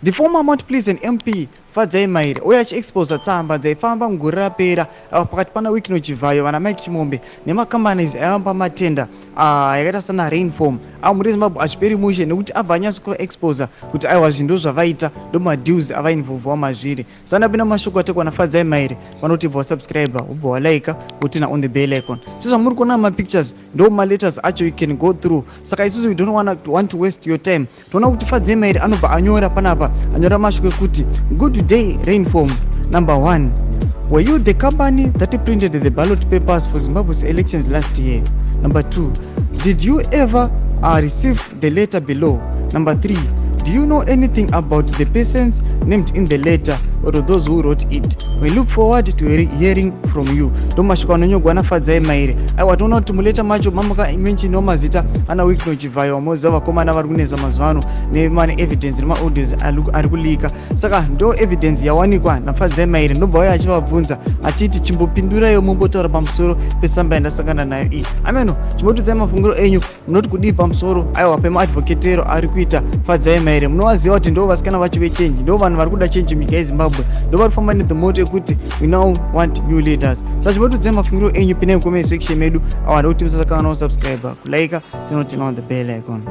The former Mount Pleasant MP Fadzai Mahere uye achiexposa tsamba dzaifamba mugore rapera pakati pana Wicknell Chivhayo vana Mike Chimombe nemacompanies aivamba matenda yakaita sana Rainform muri Zimbabwe achiperi mushe nekuti abva anyatso kuexposa kuti aiwa zvinhu zvavaita ndomadeals avainvolvewa mazviri. Sandapinda mashoko atekwa naFadzai Mahere panoti bva wasubscribe ubva walaika utina on the bell icon. Sezvamuri kuona mapictures ndo maletters acho you can go through. Saka isusu we don't want to waste your time. Toona kuti Fadzai Mahere anobva anyora panapa anyora mashoko ekuti good day Rainform. Number 1, were you the company that printed the ballot papers for Zimbabwe's elections last year? Number 2, did you ever receive the letter below? Number 3, do you know anything about the persons named in the letter or those who wrote it? We look forward to hearing from you. Domashoko anonyogwa naFadzai Mahere. Aiwa toona kuti muleta macho mamenshiniwa mazita anaWicknell Chivhayo wamoziva vakomana vari kunetsa mazuva ano nemane evidence nemaaudios ari kulika. Saka ndo evidence yawanikwa naFadzai Mahere ndobva uya achivabvunza achiti chimbopinduraiwo mumbotaura pamusoro pesamba yandasangana nayo iyi. Ameno chimbotudzai mafungiro enyu munoti kudii pamusoro aiwa pemaadvocatero ari kuita Fadzai Mahere. Munovaziva kuti ndo vasikana vacho vechange, ndo vanhu vari kuda change munyika yeZimbabwe, ndo vari kufamba nethemoto yekuti we now want new leaders. Saka chimbotudzai mafungiro enyu pinai mucomment section medu awanda kuti musasakana kusubscribe kulaika tinoti on the bell icon.